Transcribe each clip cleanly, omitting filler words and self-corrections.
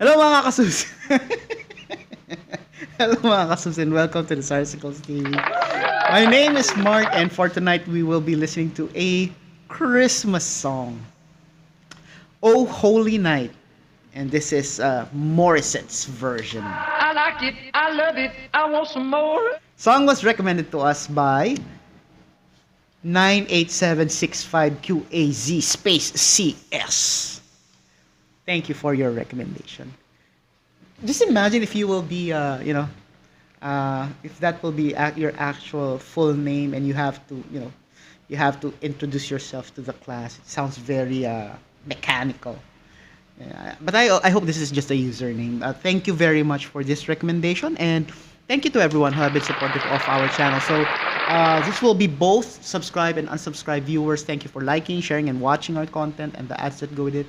Hello mga kasus. Hello mga kasus and welcome to the Sarsicles TV. My name is Mark and for tonight we will be listening to a Christmas song. Oh Holy Night. And this is Morissette's version. I like it, I love it, I want some more. Song was recommended to us by 98765QAZ space CS. Thank you for your recommendation. Just imagine if you will be, if that will be your actual full name and you have to, you have to introduce yourself to the class. It sounds very mechanical. Yeah, but I hope this is just a username. Thank you very much for this recommendation and thank you to everyone who have been supportive of our channel. So this will be both subscribe and unsubscribe viewers. Thank you for liking, sharing, and watching our content and the ads that go with it.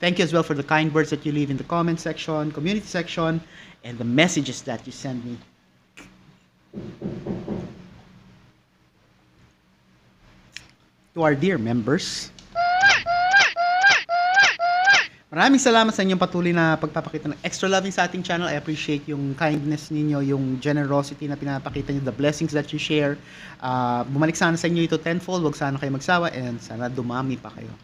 Thank you as well for the kind words that you leave in the comment section, community section, and the messages that you send me. To our dear members, maraming salamat sa inyong patuloy na pagpapakita ng extra loving sa ating channel. I appreciate yung kindness ninyo, yung generosity na pinapakita nyo, the blessings that you share. Bumalik sana sa inyo ito tenfold, wag sana kayo magsawa, and sana dumami pa kayo.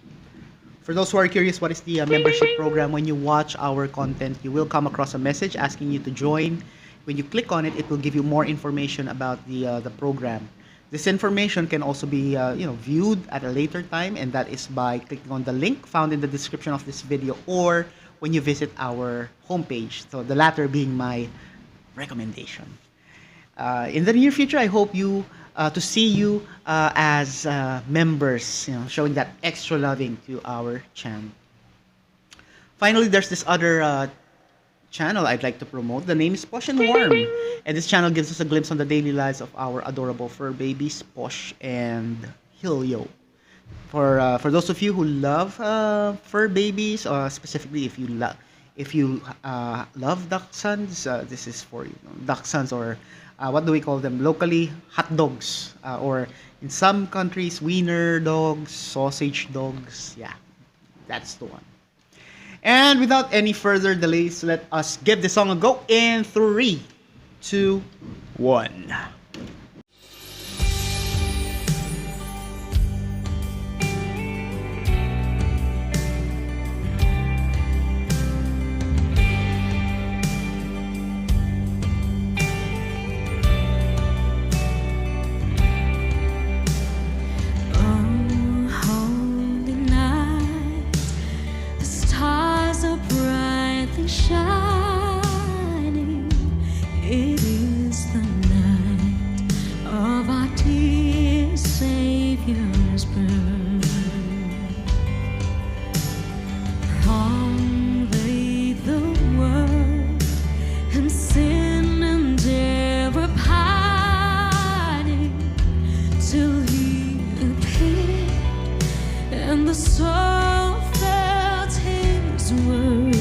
For those who are curious, what is the membership program? When you watch our content, you will come across a message asking you to join. When you click on it, it will give you more information about the program. This information can also be viewed at a later time, and that is by clicking on the link found in the description of this video or when you visit our homepage. So the latter being my recommendation. In the near future, I hope to see you as members, showing that extra loving to our channel. Finally, there's this other channel I'd like to promote. The name is Posh and Warm, and this channel gives us a glimpse on the daily lives of our adorable fur babies, Posh and Hilyo. For those of you who love fur babies, specifically if you love dachshunds, this is for you. Dachshunds, or what do we call them locally? Hot dogs, or in some countries, wiener dogs, sausage dogs. Yeah, that's the one. And without any further delays, let us give the song a go in 3, 2, 1. Shining, it is the night of our dear Savior's birth. Long lay the world in sin and error pining, till He appeared and the soul felt His word.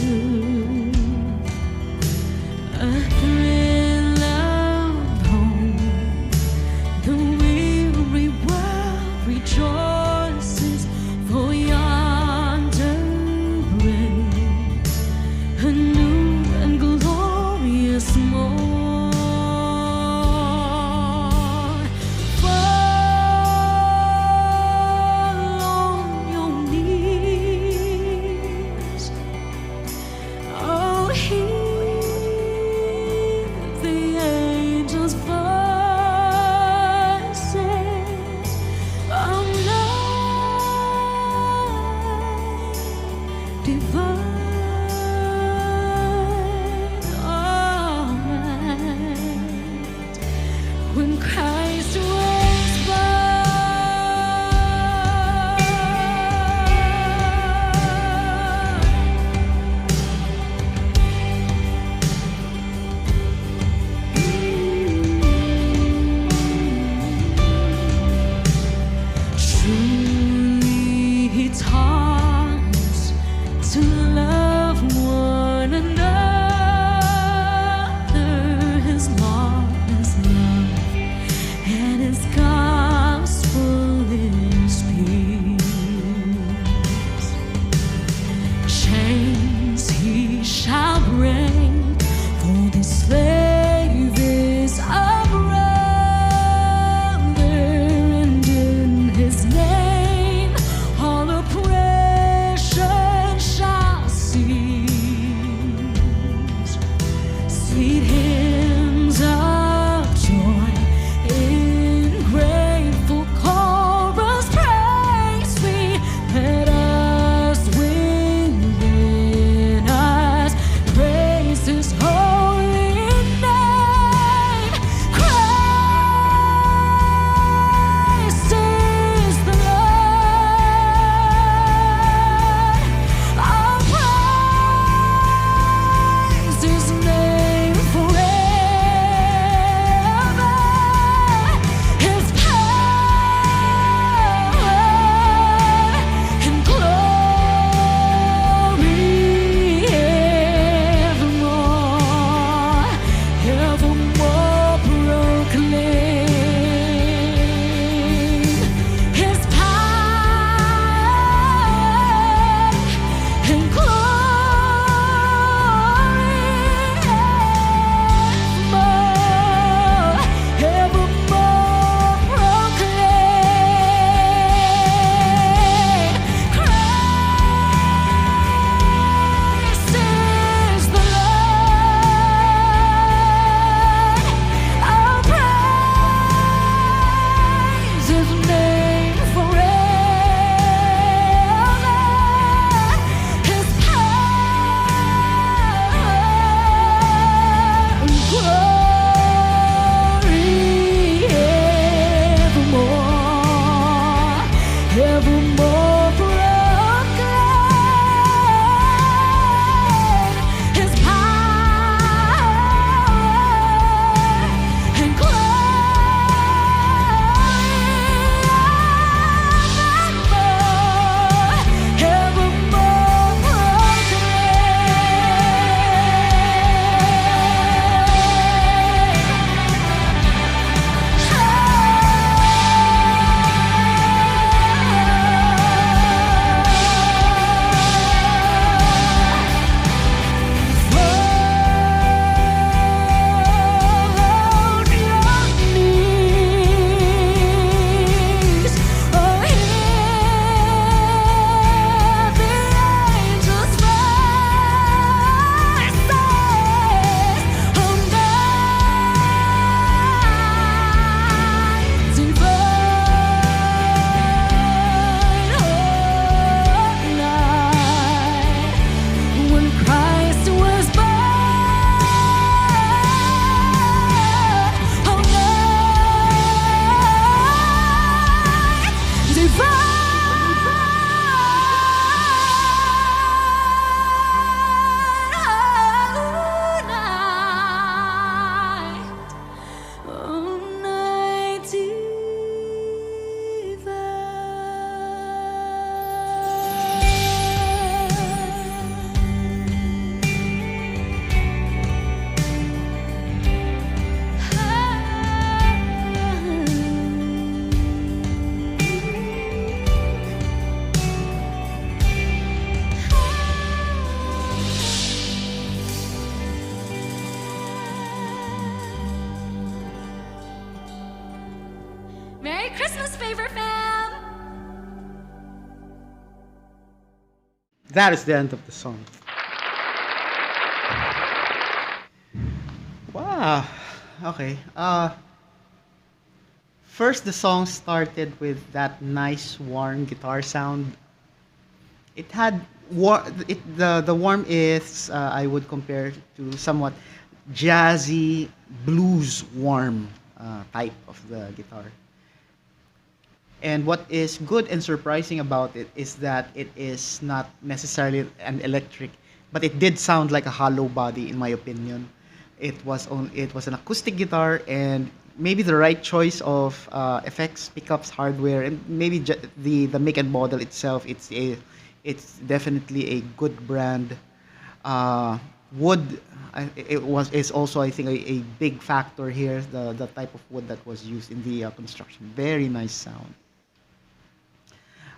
A thrill of home, the weary world rejoices, for yonder breaks a new and glorious morn. Fall on your knees, oh, the angels' voices of night divine, all night when Christ was born. Truly He taught us to love Christmas favor, fam. That is the end of the song. Wow. Okay. First, the song started with that nice warm guitar sound. It had the warm is I would compare to somewhat jazzy blues warm type of the guitar. And what is good and surprising about it is that it is not necessarily an electric, but it did sound like a hollow body in my opinion. It was an acoustic guitar, and maybe the right choice of effects, pickups, hardware, and maybe the make and model itself. It's definitely a good brand. Uh, wood, it was is also I think a big factor here. The type of wood that was used in the construction. Very nice sound.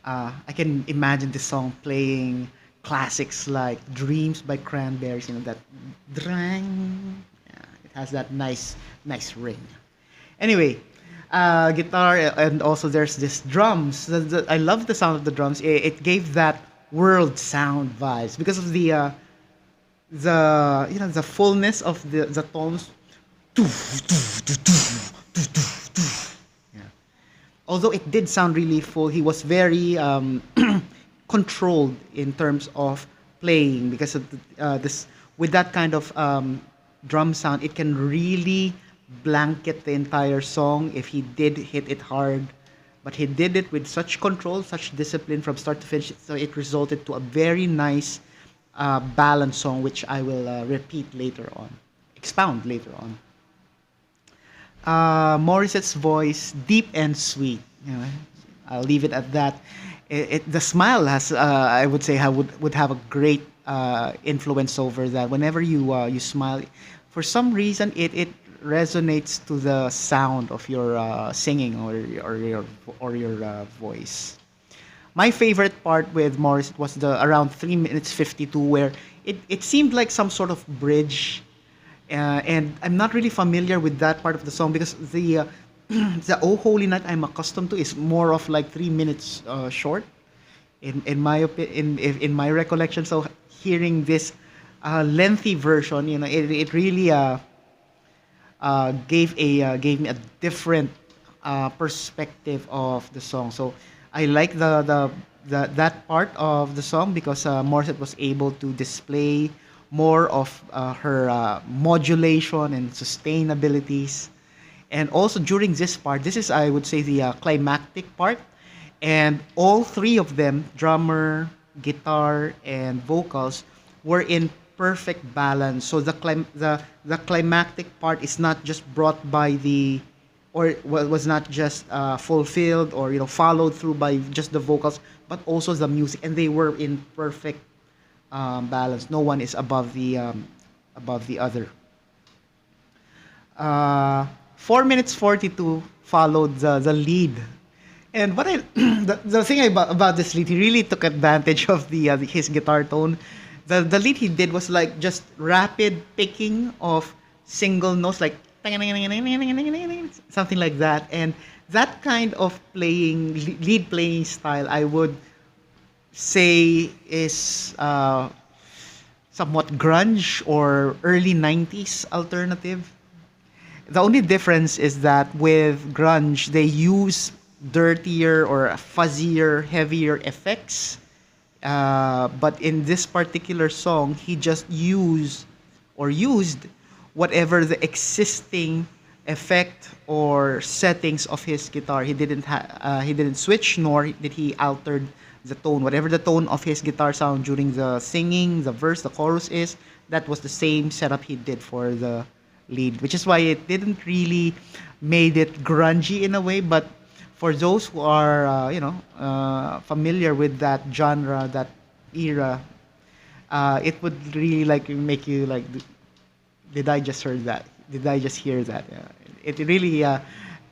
I can imagine this song playing classics like "Dreams" by Cranberries. You know that drang. Yeah, it has that nice ring. Anyway, guitar and also there's this drums. I love the sound of the drums. It gave that world sound vibes because of the fullness of the tones. Yeah. Although it did sound really full, he was very controlled in terms of playing because of this with that kind of drum sound. It can really blanket the entire song if he did hit it hard. But he did it with such control, such discipline from start to finish. So it resulted to a very nice balanced song, which I will repeat later on, expound later on. Morissette's voice, deep and sweet. You know, I'll leave it at that. The smile has, I would say, would have a great influence over that. Whenever you smile, for some reason, it resonates to the sound of your singing or your voice. My favorite part with Morris was the around 3 minutes 52 where it seemed like some sort of bridge, and I'm not really familiar with that part of the song because the the Oh Holy Night I'm accustomed to is more of like 3 minutes short in my in my recollection. So hearing this lengthy version, you know, it really gave me a different perspective of the song. So I like that part of the song because Morissette was able to display more of her modulation and sustainabilities. And also during this part, this is I would say the climactic part, and all three of them, drummer, guitar, and vocals, were in perfect balance. So the climactic part is not just brought by the or was not just fulfilled or followed through by just the vocals, but also the music, and they were in perfect balance. No one is above the other. 4 minutes 42 followed the lead. And what I the thing about this lead, he really took advantage of his guitar tone. The lead he did was like just rapid picking of single notes, like something like that. And that kind of lead playing style, I would say is somewhat grunge or early 90s alternative. The only difference is that with grunge, they use dirtier or fuzzier, heavier effects. But in this particular song, he just used whatever the existing effect or settings of his guitar. He didn't switch, nor did he altered the tone. Whatever the tone of his guitar sound during the singing, the verse, the chorus is, that was the same setup he did for the lead, which is why it didn't really made it grungy in a way. But for those who are familiar with that genre, that era, it would really like make you like, did I just heard that? Did I just hear that? Yeah. It really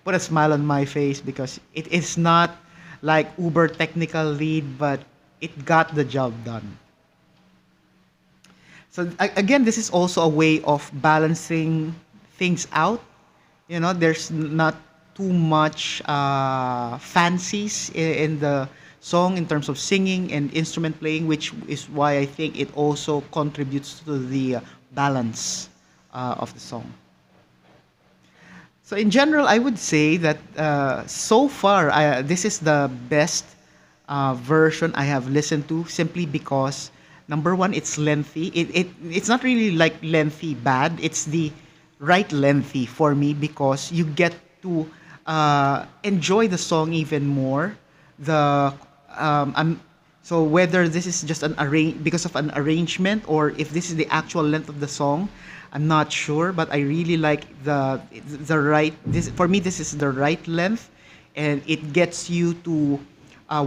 put a smile on my face because it is not like uber technical lead, but it got the job done. So again, this is also a way of balancing things out. There's not too much fancies in the song in terms of singing and instrument playing, which is why I think it also contributes to the balance of the song. So in general, I would say that so far, this is the best version I have listened to, simply because number one, it's lengthy. It's not really like lengthy bad. It's the right lengthy for me, because you get to enjoy the song even more. The I'm so whether this is just an because of an arrangement, or if this is the actual length of the song, I'm not sure. But I really like the right. This for me, this is the right length, and it gets you to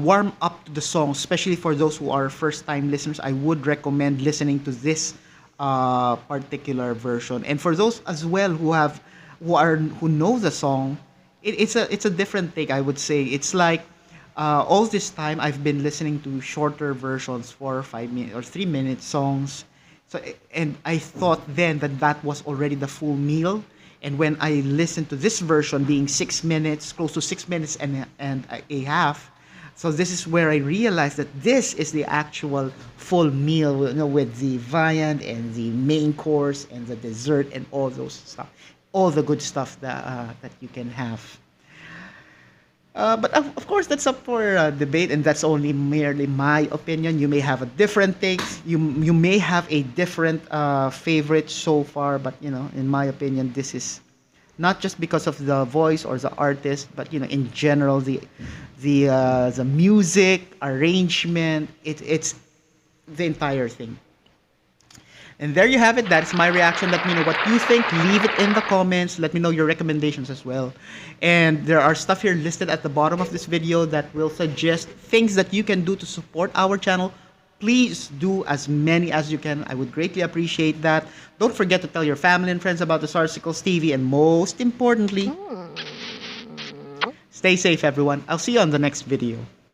warm up to the song, especially for those who are first time listeners. I would recommend listening to this particular version, and for those as well who know the song, it's a different take. I would say it's like all this time I've been listening to shorter versions, 4 or 5 minute or 3 minute songs. So and I thought then that that was already the full meal. And when I listened to this version being 6 minutes, close to 6 minutes and a half, so this is where I realized that this is the actual full meal, with the viand and the main course and the dessert and all those stuff, all the good stuff that you can have. But of course, that's up for debate, and that's only merely my opinion. You may have a different takes. You may have a different favorite so far, but in my opinion, this is not just because of the voice or the artist, but in general, the music arrangement. It's the entire thing. And there you have it. That's my reaction. Let me know what you think. Leave it in the comments. Let me know your recommendations as well. And there are stuff here listed at the bottom of this video that will suggest things that you can do to support our channel. Please do as many as you can. I would greatly appreciate that. Don't forget to tell your family and friends about the Sarsicles TV. And most importantly, stay safe, everyone. I'll see you on the next video.